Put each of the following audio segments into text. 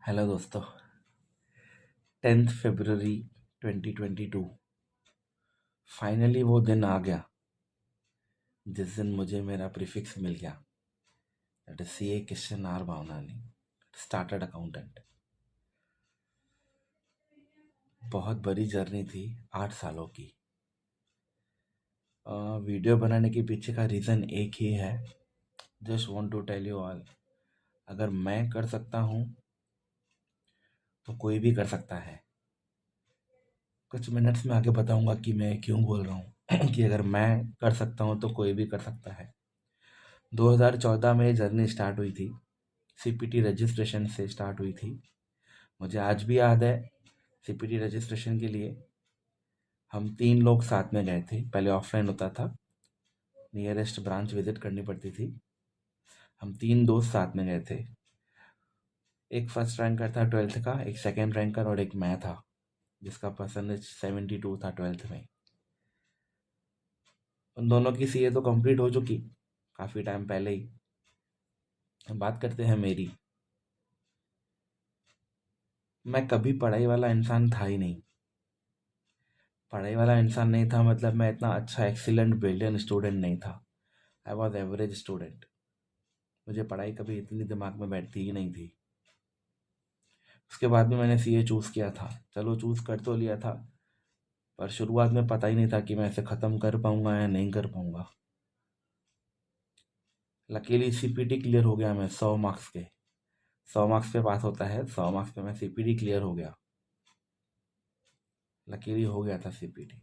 Hello दोस्तों। 10 फरवरी 2022 finally वो दिन आ गया जिस दिन मुझे मेरा प्रीफिक्स मिल गया। That is CA Kishan R Bhavnani, chartered accountant. बहुत बड़ी जर्नी थी, 8 सालों की। वीडियो बनाने के पीछे का रीज़न एक ही है। Just want to tell you all, अगर मैं कर सकता हूँ तो कोई भी कर सकता है। कुछ मिनट्स में आगे बताऊंगा कि मैं क्यों बोल रहा हूँ कि अगर मैं कर सकता हूँ तो कोई भी कर सकता है। 2014 में ये जर्नी स्टार्ट हुई थी। CPT रजिस्ट्रेशन से स्टार्ट हुई थी। मुझे आज भी याद है, CPT रजिस्ट्रेशन के लिए हम 3 लोग साथ में गए थे। पहले ऑफलाइन होता था, नियरेस्ट ब्रांच विजिट करनी पड़ती थी। हम 3 दोस्त साथ में गए थे। एक फर्स्ट रैंकर था 12th का, एक सेकेंड रैंकर और एक मैं था जिसका परसेंटेज 72 था 12th में। उन दोनों की CA तो कंप्लीट हो चुकी काफ़ी टाइम पहले ही। हम बात करते हैं मेरी। मैं कभी पढ़ाई वाला इंसान था ही नहीं। पढ़ाई वाला इंसान नहीं था मतलब मैं इतना अच्छा एक्सीलेंट ब्रिलियंट स्टूडेंट नहीं था। I was average student. मुझे पढ़ाई कभी इतनी दिमाग में बैठती ही नहीं थी। उसके बाद भी मैंने CA चूज़ किया था। चलो चूज़ कर तो लिया था, पर शुरुआत में पता ही नहीं था कि मैं इसे ख़त्म कर पाऊंगा या नहीं कर पाऊंगा। लकीली CPT क्लियर हो गया मैं 100 मार्क्स के। 100 मार्क्स पे पास होता है, 100 मार्क्स पे मैं CPT क्लियर हो गया। लकीली हो गया था CPT।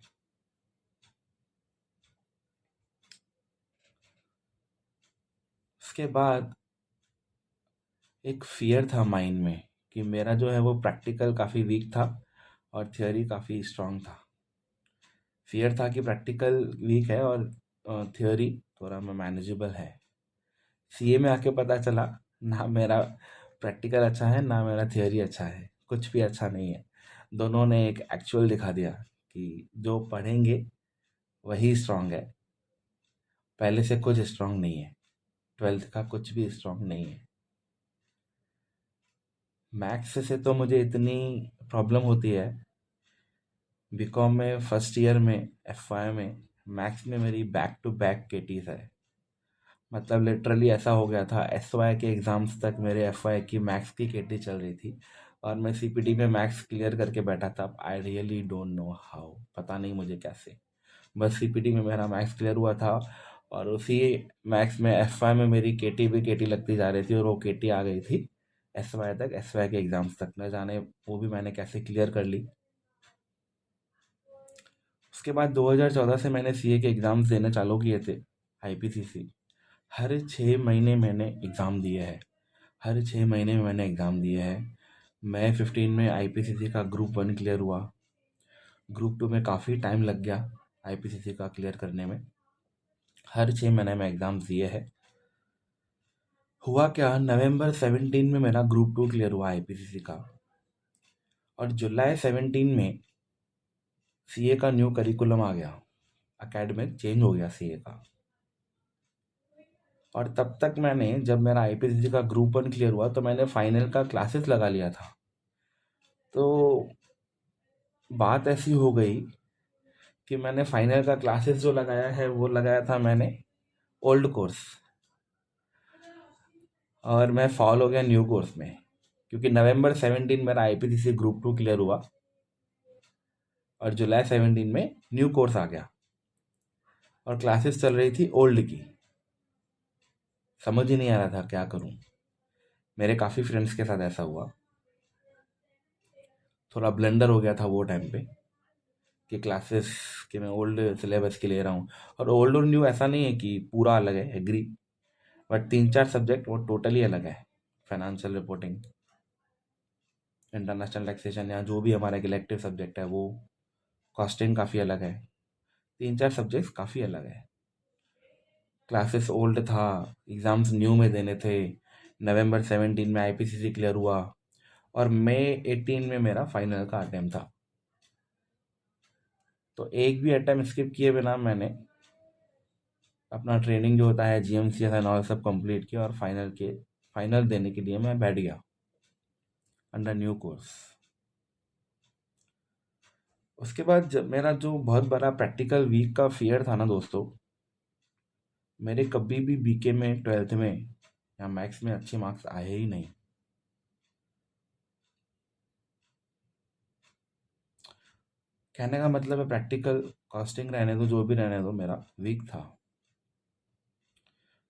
उसके बाद एक फियर था माइंड में कि मेरा जो है वो प्रैक्टिकल काफ़ी वीक था और थियोरी काफ़ी स्ट्रांग था। फियर था कि प्रैक्टिकल वीक है और थियोरी थोड़ा मैं मैनेजेबल है। CA में आके पता चला, ना मेरा प्रैक्टिकल अच्छा है ना मेरा थियोरी अच्छा है, कुछ भी अच्छा नहीं है। दोनों ने एक एक्चुअल दिखा दिया कि जो पढ़ेंगे वही स्ट्रांग है, पहले से कुछ स्ट्रांग नहीं है। 12th का कुछ भी स्ट्रांग नहीं है। मैथ्स से तो मुझे इतनी प्रॉब्लम होती है। बीकॉम में फर्स्ट ईयर में FY में मैथ्स में मेरी बैक टू बैक केटीज है। मतलब लिटरली ऐसा हो गया था, SY के एग्ज़ाम्स तक मेरे FY की मैथ्स की केटी चल रही थी और मैं CPT में मैथ्स क्लियर करके बैठा था। I really don't know how, पता नहीं मुझे कैसे। बस CPT में मेरा मैथ्स क्लियर हुआ था और उसी मैथ्स में FY में मेरी केटी भी केटी लगती जा रही थी और वो केटी आ गई थी SY तक, SY के एग्ज़ाम्स तक। न जाने वो भी मैंने कैसे क्लियर कर ली। उसके बाद 2014 से मैंने CA के एग्ज़ाम्स देने चालू किए थे। IPCC हर 6 महीने मैंने एग्ज़ाम दिए हैं। हर 6 महीने में मैंने एग्ज़ाम दिए हैं। मैं 15 में IPCC का ग्रुप 1 क्लियर हुआ। ग्रुप 2 में काफ़ी टाइम लग गया IPCC का क्लियर करने में। हर 6 महीने में एग्ज़ाम दिए हैं। हुआ क्या, नवंबर 17 में मेरा ग्रुप 2 क्लियर हुआ IPCC का और जुलाई 17 में CA का न्यू करिकुलम आ गया। अकेडमिक चेंज हो गया CA का। और तब तक मैंने, जब मेरा IPCC का ग्रुप 1 क्लियर हुआ तो मैंने फाइनल का क्लासेस लगा लिया था। तो बात ऐसी हो गई कि मैंने फाइनल का क्लासेस जो लगाया है वो लगाया था मैंने ओल्ड कोर्स, और मैं फॉल हो गया न्यू कोर्स में। क्योंकि नवंबर 17 मेरा IPCC ग्रुप 2 क्लियर हुआ और जुलाई 17 में न्यू कोर्स आ गया और क्लासेस चल रही थी ओल्ड की। समझ ही नहीं आ रहा था क्या करूं। मेरे काफ़ी फ्रेंड्स के साथ ऐसा हुआ। थोड़ा ब्लेंडर हो गया था वो टाइम पे कि क्लासेस कि मैं ओल्ड सिलेबस के ले रहा हूँ। और ओल्ड और न्यू ऐसा नहीं है कि पूरा अलग है, एग्री, बट 3-4 सब्जेक्ट वो टोटली अलग है। फाइनेंशियल रिपोर्टिंग, इंटरनेशनल टैक्सेशन या जो भी हमारा इलेक्टिव सब्जेक्ट है वो, कॉस्टिंग काफ़ी अलग है। 3-4 सब्जेक्ट्स काफ़ी अलग है। क्लासेस ओल्ड था, एग्ज़ाम्स न्यू में देने थे। नवंबर 17 में IPCC क्लियर हुआ और मई 18 में मेरा फाइनल का अटेम्प्ट था। तो एक भी अटेम्प्ट स्किप किए बिना मैंने अपना ट्रेनिंग जो होता है GMCS एंड ऑल सब कंप्लीट किया और फाइनल देने के लिए मैं बैठ गया। Under new course. उसके बाद जब मेरा जो बहुत बड़ा प्रैक्टिकल वीक का फियर था ना दोस्तों, मेरे कभी भी बीके में 12th में या मैथ्स में अच्छे मार्क्स आए ही नहीं। कहने का मतलब है प्रैक्टिकल कॉस्टिंग रहने दो, जो भी रहने दो, मेरा वीक था।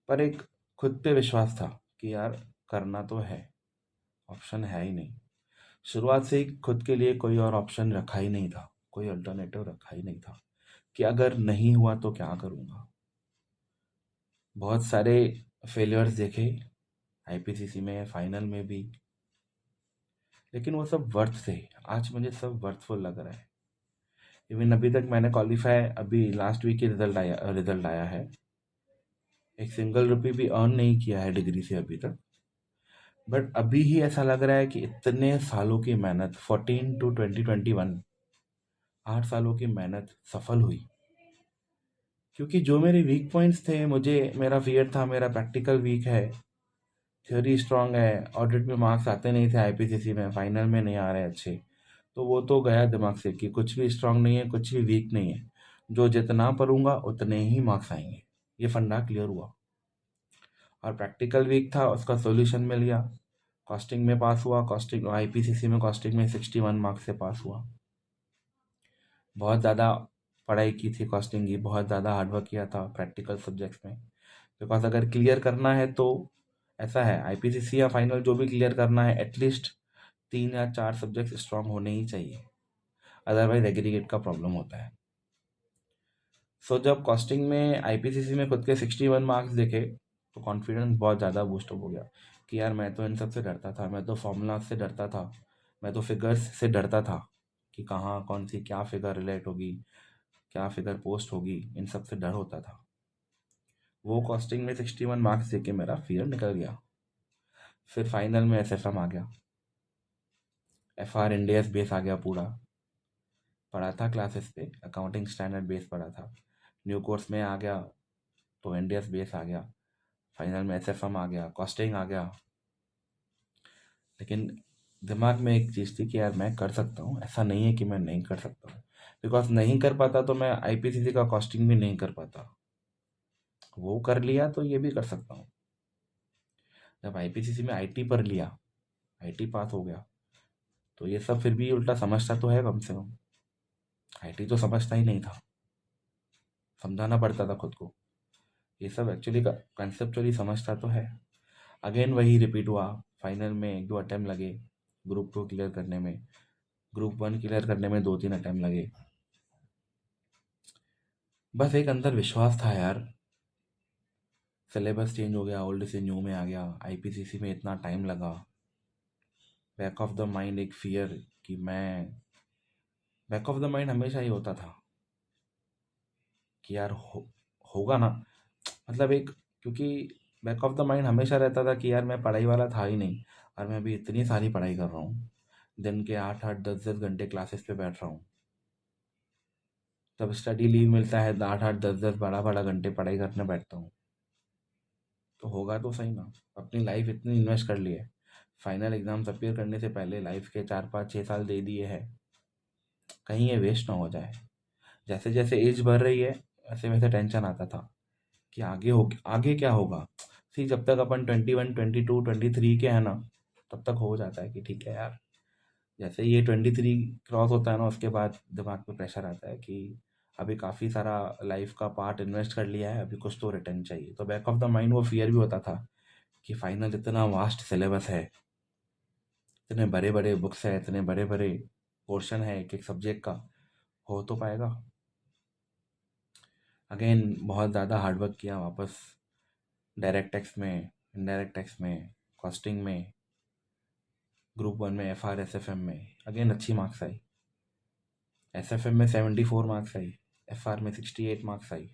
पर एक खुद पे विश्वास था कि यार करना तो है, ऑप्शन है ही नहीं। शुरुआत से ही खुद के लिए कोई और ऑप्शन रखा ही नहीं था, कोई अल्टरनेटिव रखा ही नहीं था कि अगर नहीं हुआ तो क्या करूँगा। बहुत सारे फेलियर्स देखे आईपीसीसी में, फाइनल में भी, लेकिन वो सब वर्थ थे। आज मुझे सब वर्थफुल लग रहा है। इवन अभी तक मैंने क्वालिफाई, अभी लास्ट वीक ही रिजल्ट आया है। एक सिंगल रुपी भी अर्न नहीं किया है डिग्री से अभी तक। बट अभी ही ऐसा लग रहा है कि इतने सालों की मेहनत, 14 to 2021, 8 सालों की मेहनत सफल हुई। क्योंकि जो मेरे वीक पॉइंट्स थे, मुझे मेरा फियर था मेरा प्रैक्टिकल वीक है, थ्योरी स्ट्रांग है, ऑडिट में मार्क्स आते नहीं थे, आईपीसीसी में फाइनल में नहीं आ रहे अच्छे, तो वो तो गया दिमाग से कि कुछ भी स्ट्रांग नहीं है, कुछ भी वीक नहीं है, जो जितना पढ़ूंगा उतने ही मार्क्स आएंगे। ये फंडा क्लियर हुआ। और प्रैक्टिकल वीक था, उसका सॉल्यूशन मिल गया। कॉस्टिंग में पास हुआ, कॉस्टिंग आईपीसीसी में कॉस्टिंग में 61 मार्क्स से पास हुआ। बहुत ज़्यादा पढ़ाई की थी कॉस्टिंग की, बहुत ज़्यादा हार्डवर्क किया था प्रैक्टिकल सब्जेक्ट्स में। बिकॉज अगर क्लियर करना है तो ऐसा है, आईपीसीसी या फाइनल जो भी क्लियर करना है, एटलीस्ट 3 या 4 सब्जेक्ट स्ट्रांग होने ही चाहिए, अदरवाइज एग्रीगेट का प्रॉब्लम होता है। सो जब कॉस्टिंग में आईपीसीसी में खुद के 61 मार्क्स देखे, तो कॉन्फिडेंस बहुत ज़्यादा बूस्ट हो गया कि यार मैं तो इन सब से डरता था, मैं तो फॉर्मूला से डरता था, मैं तो फिगर्स से डरता था कि कहाँ कौन सी क्या फिगर रिलेट होगी, क्या फिगर पोस्ट होगी, इन सब से डर होता था। वो कॉस्टिंग में 61 मार्क्स देके मेरा फियर निकल गया। फिर फाइनल में एसएफएम आ गया, एफआर इंडियस बेस आ गया पूरा। पढ़ा था क्लासेस पे, अकाउंटिंग स्टैंडर्ड बेस पढ़ा था। न्यू कोर्स में आ गया तो इंडियस बेस आ गया। फाइनल में एसएफएम आ गया, कॉस्टिंग आ गया। लेकिन दिमाग में एक चीज़ थी कि यार मैं कर सकता हूँ, ऐसा नहीं है कि मैं नहीं कर सकता हूँ। बिकॉज नहीं कर पाता तो मैं आईपीसीसी का कॉस्टिंग भी नहीं कर पाता, वो कर लिया तो ये भी कर सकता हूँ। जब आईपीसीसी में आईटी पर लिया, आईटी पास हो गया, तो ये सब फिर भी उल्टा समझता तो है कम से कम। आईटी तो समझता ही नहीं था, समझाना पड़ता था खुद को। ये सब एक्चुअली कंसेप्चुअली समझता तो है। अगेन वही रिपीट हुआ। फाइनल में 1-2 अटेम्प्ट लगे, ग्रुप 2 क्लियर करने में, ग्रुप 1 क्लियर करने में 2-3 अटेम्प्ट लगे। बस एक अंदर विश्वास था यार। सिलेबस चेंज हो गया, ओल्ड से न्यू में आ गया, आईपीसीसी में इतना टाइम लगा। बैक ऑफ द माइंड एक फियर कि मैं, बैक ऑफ द माइंड हमेशा ही होता था कि यार होगा ना, मतलब एक, क्योंकि बैक ऑफ द माइंड हमेशा रहता था कि यार मैं पढ़ाई वाला था ही नहीं, और मैं अभी इतनी सारी पढ़ाई कर रहा हूँ, दिन के 8-8 10-10 घंटे क्लासेस पे बैठ रहा हूँ। तब स्टडी लीव मिलता है, 8-8 10-10 12-12 घंटे पढ़ाई करने बैठता हूँ, तो होगा तो सही ना। अपनी लाइफ इतनी इन्वेस्ट कर ली है, फाइनल एग्जाम्स अपियर करने से पहले लाइफ के 4-5-6 साल दे दिए हैं, कहीं ये वेस्ट ना हो जाए। जैसे जैसे एज बढ़ रही है, वैसे वैसे टेंशन आता था कि आगे क्या होगा। सी जब तक अपन 21 22 23 के हैं ना, तब तक हो जाता है कि ठीक है यार। जैसे ये 23 क्रॉस होता है ना, उसके बाद दिमाग पे प्रेशर आता है कि अभी काफ़ी सारा लाइफ का पार्ट इन्वेस्ट कर लिया है, अभी कुछ तो रिटर्न चाहिए। तो बैक ऑफ द माइंड वो फियर भी होता था कि फाइनल इतना वास्ट सिलेबस है, इतने बड़े बड़े बुक्स है, इतने बड़े बड़े पोर्शन है एक एक सब्जेक्ट का, हो तो पाएगा। अगेन बहुत ज़्यादा हार्डवर्क किया वापस, डायरेक्ट टैक्स में, इनडायरेक्ट टैक्स में, कॉस्टिंग में, ग्रुप 1 में, एफआर एसएफएम में अगेन अच्छी मार्क्स आई। एसएफएम में 74 मार्क्स आई, एफआर में 68 मार्क्स आई,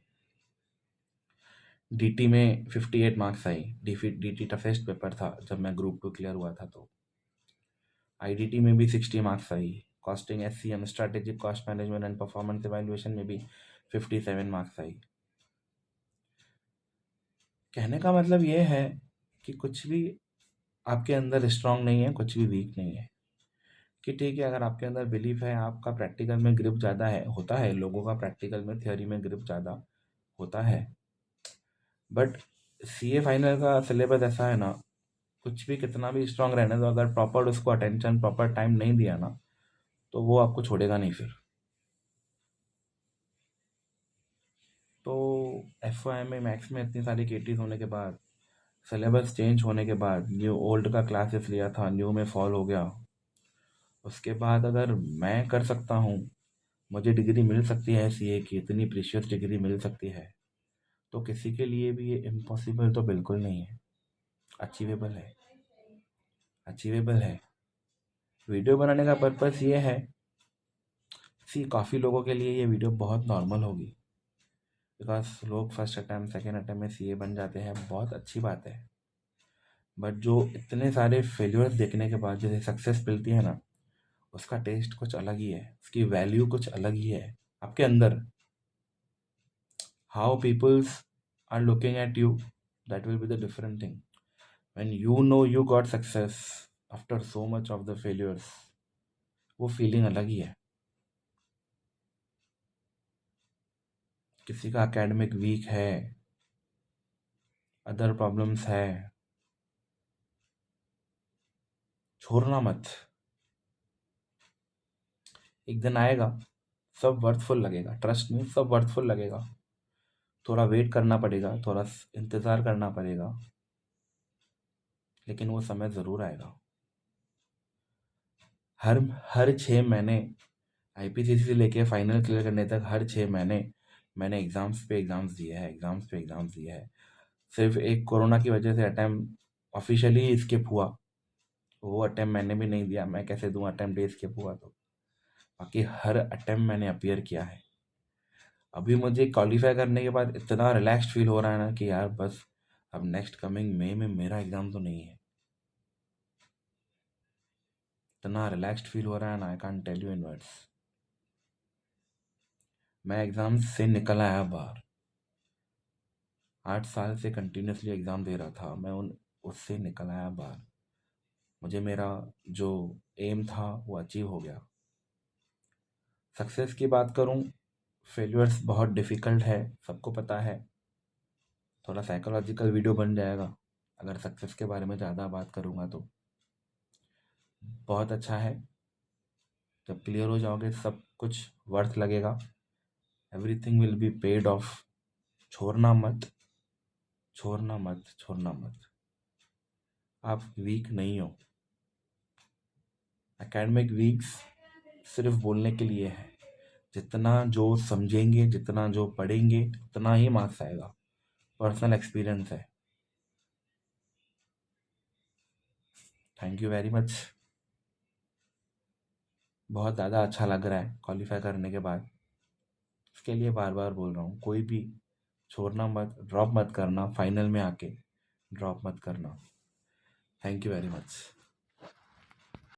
डीटी में 58 marks I. DT toughest paper था जब मैं ग्रुप 2 क्लियर हुआ था। तो आईडीटी में भी 60 marks I. Costing SCM strategic cost management and performance evaluation में भी 57 मार्क्स आई। कहने का मतलब ये है कि कुछ भी आपके अंदर स्ट्रांग नहीं है, कुछ भी वीक नहीं है। कि ठीक है, अगर आपके अंदर बिलीफ है, आपका प्रैक्टिकल में ग्रिप ज़्यादा है, होता है लोगों का प्रैक्टिकल में, थियोरी में ग्रिप ज़्यादा होता है, बट सीए फाइनल का सिलेबस ऐसा है ना, कुछ भी कितना भी स्ट्रांग रहने दो, अगर प्रॉपर उसको अटेंशन प्रॉपर टाइम नहीं दिया ना, तो वो आपको छोड़ेगा नहीं फिर। तो एफ वाई में मैथ्स में इतनी सारी केटीज होने के बाद, सिलेबस चेंज होने के बाद, न्यू ओल्ड का क्लासेस लिया था, न्यू में फॉल हो गया, उसके बाद अगर मैं कर सकता हूँ, मुझे डिग्री मिल सकती है सीए की, इतनी प्रीशियस डिग्री मिल सकती है, तो किसी के लिए भी ये इम्पॉसिबल तो बिल्कुल नहीं है, अचीवेबल है, अचीवेबल है। वीडियो बनाने का पर्पस ये है, काफ़ी लोगों के लिए ये वीडियो बहुत नॉर्मल होगी, बिकॉज लोग फर्स्ट अटैम्प्ट सेकेंड अटैम्प्ट में सीए बन जाते हैं, बहुत अच्छी बात है। बट जो इतने सारे फेल्यूर्स देखने के बाद जैसे सक्सेस मिलती है ना, उसका टेस्ट कुछ अलग ही है, उसकी वैल्यू कुछ अलग ही है आपके अंदर। How peoples are looking at you, that will be the different thing. When you know you got success after so much of the failures, वो फीलिंग अलग ही है। किसी का एकेडमिक वीक है, अदर प्रॉब्लम्स है, छोड़ना मत। एक दिन आएगा, सब वर्थफुल लगेगा, ट्रस्ट में सब वर्थफुल लगेगा। थोड़ा वेट करना पड़ेगा, थोड़ा इंतज़ार करना पड़ेगा, लेकिन वो समय ज़रूर आएगा। हर हर 6 महीने आईपीसीसी से लेके फाइनल क्लियर करने तक, हर 6 महीने मैंने एग्ज़ाम्स पे एग्ज़ाम्स दिए हैं, एग्ज़ाम्स पे एग्ज़ाम्स दिए हैं। सिर्फ एक कोरोना की वजह से अटैम्प्ट ऑफिशियली स्किप हुआ, वो अटैम्प्ट मैंने भी नहीं दिया, मैं कैसे दूँ अटैम्प्ट डे स्किप हुआ तो। बाकी हर अटैम्प्ट मैंने अपीयर किया है। अभी मुझे क्वालिफाई करने के बाद इतना रिलैक्स्ड फील हो रहा है ना कि यार बस, अब नेक्स्ट कमिंग मई में मेरा एग्ज़ाम तो नहीं है। इतना रिलैक्स्ड फील हो रहा है ना, I can't tell you in words. मैं एग्ज़ाम से निकल आया बाहर, 8 साल से कंटिन्यूसली एग्ज़ाम दे रहा था मैं, उन उससे निकल आया बाहर। मुझे मेरा जो एम था वो अचीव हो गया। सक्सेस की बात करूं, फेल्यूर्स बहुत डिफ़िकल्ट है, सबको पता है। थोड़ा साइकोलॉजिकल वीडियो बन जाएगा अगर सक्सेस के बारे में ज़्यादा बात करूंगा तो। बहुत अच्छा है, जब क्लियर हो जाओगे सब कुछ वर्थ लगेगा, everything will be paid of. छोड़ना मत, छोड़ना मत, छोड़ना मत। आप वीक नहीं हो। एकेडमिक वीक्स सिर्फ बोलने के लिए है, जितना जो समझेंगे, जितना जो पढ़ेंगे, उतना ही मार्क्स आएगा। पर्सनल एक्सपीरियंस है। Thank you very much. बहुत ज़्यादा अच्छा लग रहा है क्वालिफाई करने के बाद। इसके लिए बार बार बोल रहा हूँ, कोई भी छोड़ना मत, ड्रॉप मत करना, फाइनल में आके ड्रॉप मत करना। Thank you very much.